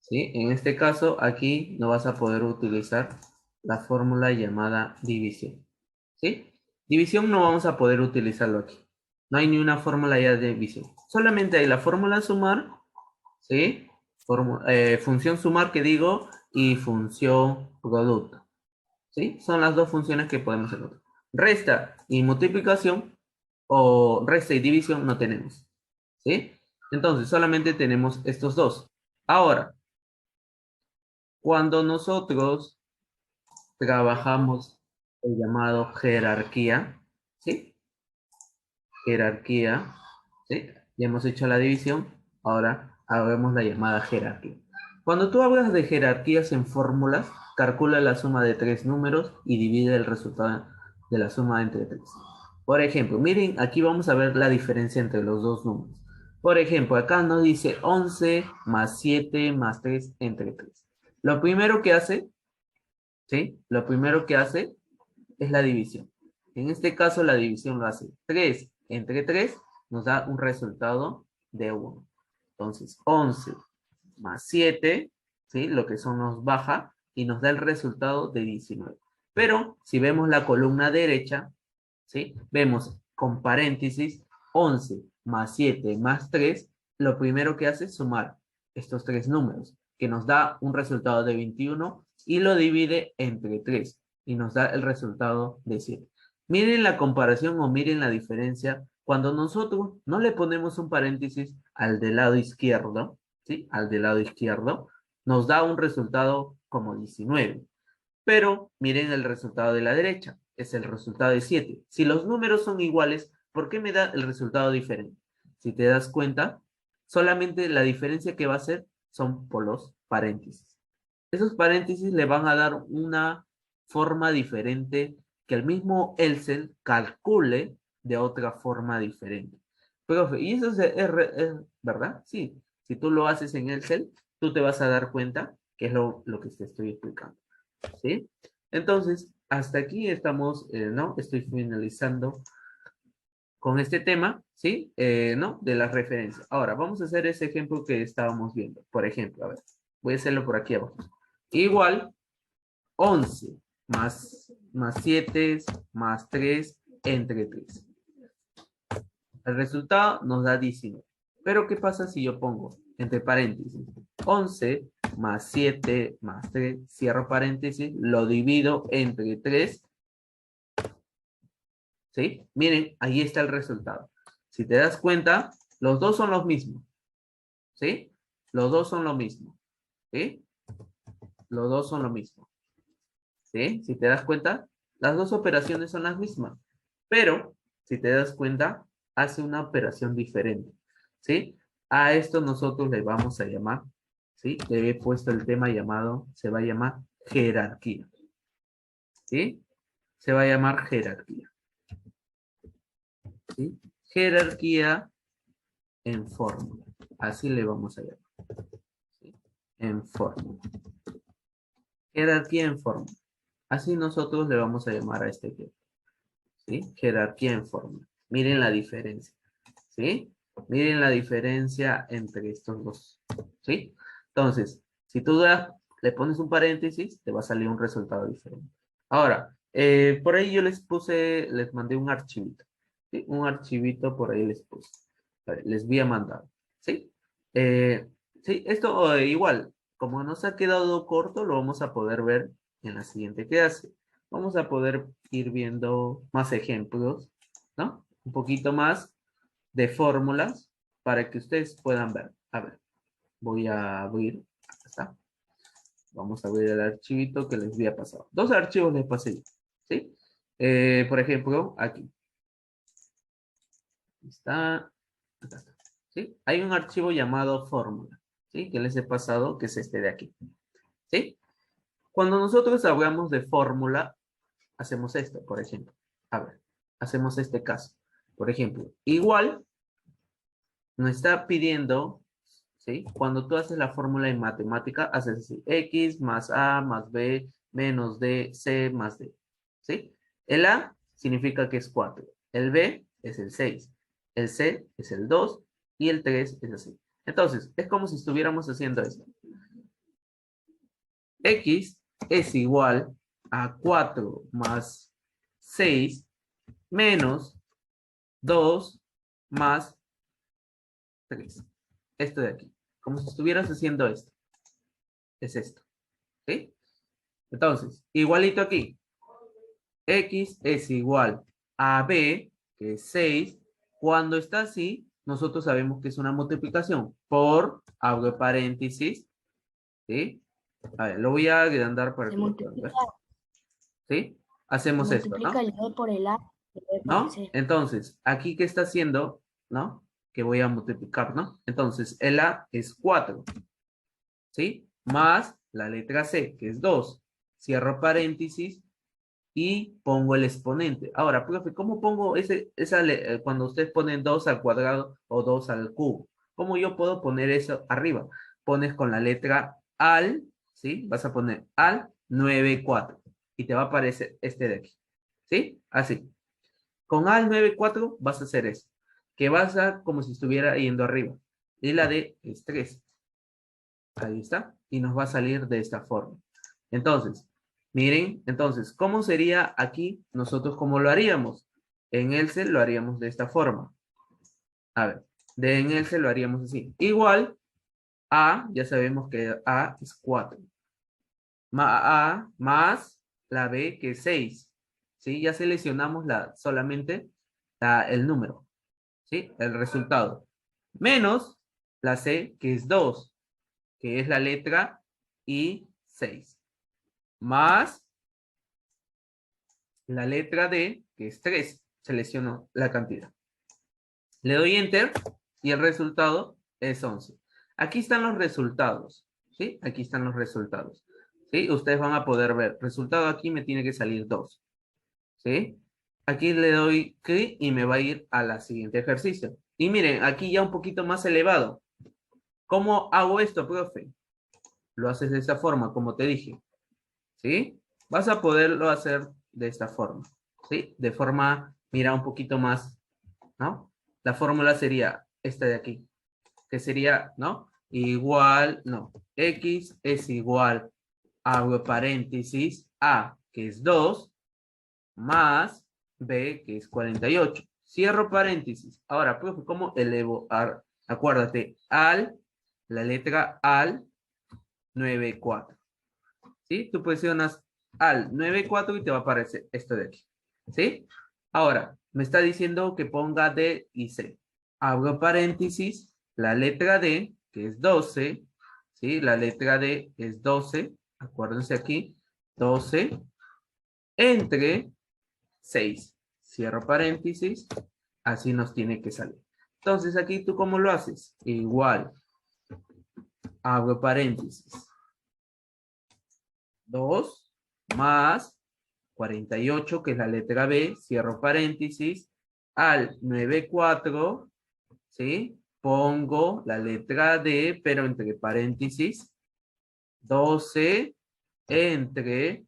¿Sí? En este caso, aquí no vas a poder utilizar la fórmula llamada división. ¿Sí? División no vamos a poder utilizarlo aquí. No hay ni una fórmula ya de división. Solamente hay la fórmula sumar, ¿sí? Función sumar que digo y función producto. ¿Sí? Son las dos funciones que podemos encontrar. Resta y multiplicación o resta y división no tenemos. ¿Sí? Entonces solamente tenemos estos dos. Ahora, cuando nosotros trabajamos el llamado jerarquía, ¿sí? Jerarquía, ¿sí? Ya hemos hecho la división, ahora hagamos la llamada jerarquía. Cuando tú hablas de jerarquías en fórmulas, calcula la suma de tres números y divide el resultado de la suma entre tres. Por ejemplo, miren, aquí vamos a ver la diferencia entre los dos números. Por ejemplo, acá nos dice 11 más 7 más 3 entre 3. Lo primero que hace, ¿sí? Lo primero que hace es la división. En este caso, la división lo hace 3 entre 3, nos da un resultado de 1. Entonces, 11 más 7, ¿sí? Lo que son nos baja y nos da el resultado de 19. Pero si vemos la columna derecha, ¿sí? Vemos con paréntesis 11 más 7 más 3, lo primero que hace es sumar estos tres números, que nos da un resultado de 21 y lo divide entre 3 y nos da el resultado de 7. Miren la comparación o miren la diferencia cuando nosotros no le ponemos un paréntesis al del lado izquierdo, ¿sí? Al del lado izquierdo, nos da un resultado como 19. Pero miren el resultado de la derecha, es el resultado de 7. Si los números son iguales, ¿por qué me da el resultado diferente? Si te das cuenta, solamente la diferencia que va a ser son por los paréntesis. Esos paréntesis le van a dar una forma diferente que el mismo Excel calcule de otra forma diferente. Profe, ¿y eso es verdad? Sí. Si tú lo haces en Excel, tú te vas a dar cuenta que es lo que te estoy explicando. ¿Sí? Entonces, hasta aquí estamos, ¿no? Estoy finalizando con este tema, ¿sí? ¿No? De las referencias. Ahora, vamos a hacer ese ejemplo que estábamos viendo. Por ejemplo, a ver, voy a hacerlo por aquí abajo. Igual, 11 más 7 más 3 entre 3. El resultado nos da 19. Pero, ¿qué pasa si yo pongo entre paréntesis 11 más 7 más 3, cierro paréntesis, lo divido entre 3, ¿sí? Miren, ahí está el resultado. Si te das cuenta, los dos son los mismos, ¿sí? Los dos son lo mismo, ¿sí? Los dos son lo mismo, ¿sí? Si te das cuenta, las dos operaciones son las mismas, pero si te das cuenta, hace una operación diferente, ¿sí? A esto nosotros le vamos a llamar, ¿sí? Le he puesto el tema llamado, se va a llamar jerarquía, ¿sí? Se va a llamar jerarquía, ¿sí? Jerarquía en fórmula. Así le vamos a llamar. ¿Sí? En fórmula. Jerarquía en fórmula. Así nosotros le vamos a llamar a este ejemplo. ¿Sí? Jerarquía en fórmula. Miren la diferencia. ¿Sí? Miren la diferencia entre estos dos. ¿Sí? Entonces, si tú le pones un paréntesis, te va a salir un resultado diferente. Ahora, por ahí yo les mandé un archivito. ¿Sí? Un archivito por ahí les puse. Les voy a mandar. ¿Sí? Sí, esto igual, como nos ha quedado corto, lo vamos a poder ver en la siguiente clase. Vamos a poder ir viendo más ejemplos, ¿no? Un poquito más de fórmulas para que ustedes puedan ver. A ver, voy a abrir, acá está. Vamos a ver el archivito que les había pasado. Dos archivos les pasé, ¿sí? Por ejemplo, aquí. Está, acá está, ¿sí? Hay un archivo llamado fórmula, ¿sí? Que les he pasado, que es este de aquí, ¿sí? Cuando nosotros hablamos de fórmula, hacemos esto, por ejemplo. A ver, hacemos este caso. Por ejemplo, igual nos está pidiendo, ¿sí? Cuando tú haces la fórmula en matemática, haces así, x más a más b menos d, c más d, ¿sí? El a significa que es 4, el b es el 6, el c es el 2 y el 3 es así. Entonces, es como si estuviéramos haciendo esto. X es igual a 4 más 6 menos 2 más 3. Esto de aquí. Como si estuvieras haciendo esto. Es esto. ¿Sí? Entonces, igualito aquí. X es igual a B, que es 6. Cuando está así, nosotros sabemos que es una multiplicación por, abro paréntesis, ¿sí? A ver, lo voy a agrandar para Se que lo puedan ver. multiplica, ¿Sí? se Hacemos esto, multiplica ¿no? el B por el A, el B por el ¿No? C. Entonces, aquí, ¿qué está haciendo? ¿No? Que voy a multiplicar, ¿no? Entonces, el A es 4, ¿sí? Más la letra C, que es 2. Cierro paréntesis y pongo el exponente. Ahora, profe, ¿cómo pongo cuando ustedes ponen 2 al cuadrado o 2 al cubo? ¿Cómo yo puedo poner eso arriba? Pones con la letra al, ¿sí? Vas a poner al 94 y te va a aparecer este de aquí, ¿sí? Así. Con al 94 vas a hacer eso, que vas a como si estuviera yendo arriba. Y la D es 3. Ahí está. Y nos va a salir de esta forma. Entonces, miren, entonces, ¿cómo sería aquí nosotros cómo lo haríamos? En Excel lo haríamos de esta forma. A ver, en Excel lo haríamos así. Igual a, ya sabemos que a es 4. A más la B que es 6. ¿Sí? Ya seleccionamos solamente el número. ¿Sí? El resultado. Menos la C que es 2, que es la letra y 6. Más la letra D, que es 3. Selecciono la cantidad. Le doy Enter y el resultado es 11. Aquí están los resultados. ¿Sí? Aquí están los resultados. ¿Sí? Ustedes van a poder ver. Resultado aquí me tiene que salir 2. ¿Sí? Aquí le doy clic y me va a ir a la siguiente ejercicio. Y miren, aquí ya un poquito más elevado. ¿Cómo hago esto, profe? Lo haces de esta forma, como te dije. ¿Sí? Vas a poderlo hacer de esta forma. ¿Sí? De forma, mira, un poquito más, ¿no? La fórmula sería esta de aquí, que sería, ¿no? Igual, no. X es igual, abro paréntesis, A, que es 2, más B, que es 48. Cierro paréntesis. Ahora, profe, ¿cómo elevo? Acuérdate, la letra al 94. ¿Sí? Tú presionas al 94 y te va a aparecer esto de aquí. ¿Sí? Ahora, me está diciendo que ponga D y C. Abro paréntesis, la letra D, que es 12, ¿sí? La letra D es 12, acuérdense aquí, 12, entre 6. Cierro paréntesis, así nos tiene que salir. Entonces, aquí tú, ¿cómo lo haces? Igual, abro paréntesis, 2 más 48, que es la letra B, cierro paréntesis, al 94, ¿sí? Pongo la letra D, pero entre paréntesis, 12 entre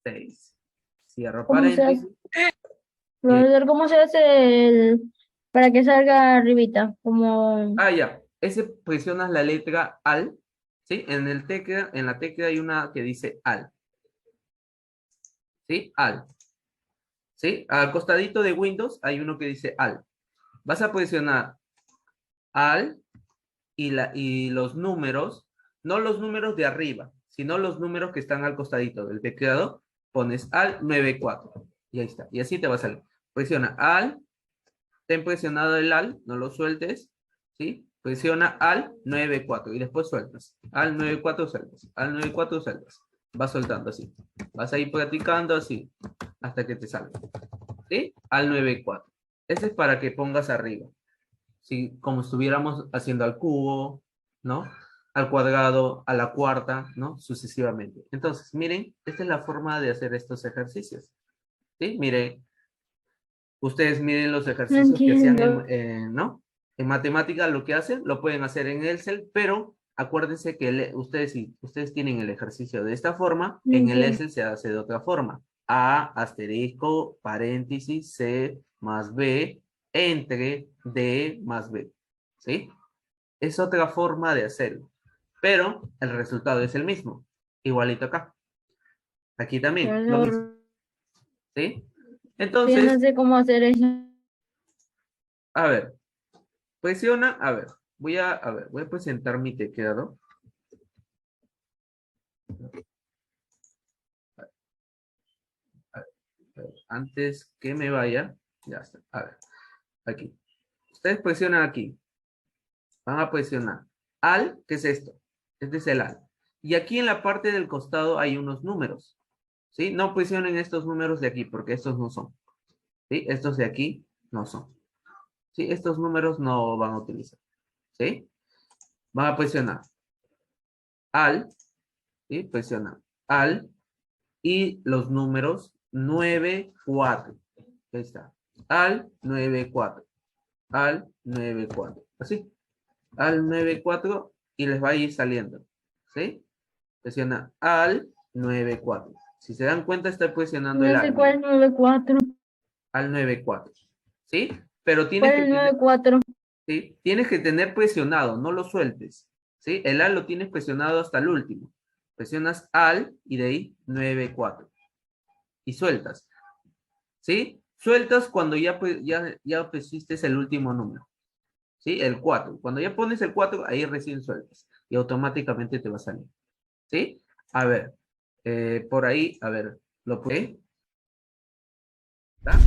6. Cierro ¿Cómo se hace? paréntesis. Y, Profesor, ¿cómo se hace para que salga arribita? Como, ya. Ese presionas la letra al, ¿sí? En la tecla hay una que dice al, ¿sí? Al, ¿sí? Al costadito de Windows hay uno que dice al. Vas a presionar al y los números, no los números de arriba, sino los números que están al costadito del teclado, pones al 94. Y ahí está. Y así te va a salir. Presiona al, ten presionado el al, no lo sueltes, ¿sí? Presiona al 94 y después sueltas. Al 94 sueltas. Al 94 sueltas. Vas soltando así. Vas a ir practicando así hasta que te salga. ¿Sí? Al 94. Ese es para que pongas arriba. ¿Sí? Como estuviéramos haciendo al cubo, ¿no? Al cuadrado, a la cuarta, ¿no? Sucesivamente. Entonces, miren, esta es la forma de hacer estos ejercicios. ¿Sí? Miren, ustedes miren los No ejercicios que hacían entiendo. ¿no? En matemática lo que hacen, lo pueden hacer en Excel, pero acuérdense que ustedes, si ustedes tienen el ejercicio de esta forma, No en el entiendo. Excel se hace de otra forma. A, asterisco, paréntesis, C más B, entre D más B. ¿Sí? Es otra forma de hacerlo, pero el resultado es el mismo. Igualito acá. Aquí también, lo mismo. Pero ¿Sí? yo no Entonces, sé cómo hacer eso. a ver, presiona, voy a presentar mi teclado. Antes que me vaya, ya está. A ver, aquí. Ustedes presionan aquí. Van a presionar al, ¿qué es esto? Este es el al. Y aquí en la parte del costado hay unos números. ¿Sí? No presionen estos números de aquí porque estos no son. ¿Sí? Estos de aquí no son. ¿Sí? Estos números no van a utilizar. ¿Sí? Van a presionar al, ¿sí? Presionan al y los números 9 4. Ahí está. Al 9 4. Al 9 4. Así. Al 9 4 y les va a ir saliendo. ¿Sí? Presiona al 9 4. Si se dan cuenta, estoy presionando el No sé al. cuál Miren, es 94. al 9 4. ¿Sí? Pero tienes ¿Cuál que es tener, 94? ¿sí? Tienes que tener presionado, no lo sueltes. ¿Sí? El al lo tienes presionado hasta el último. Presionas al y de ahí 9 4. Y sueltas. ¿Sí? Sueltas cuando ya pusiste el último número. ¿Sí? El 4. Cuando ya pones el 4, ahí recién sueltas. Y automáticamente te va a salir. ¿Sí? A ver. Por ahí, a ver. ¿Lo puede? ¿Está?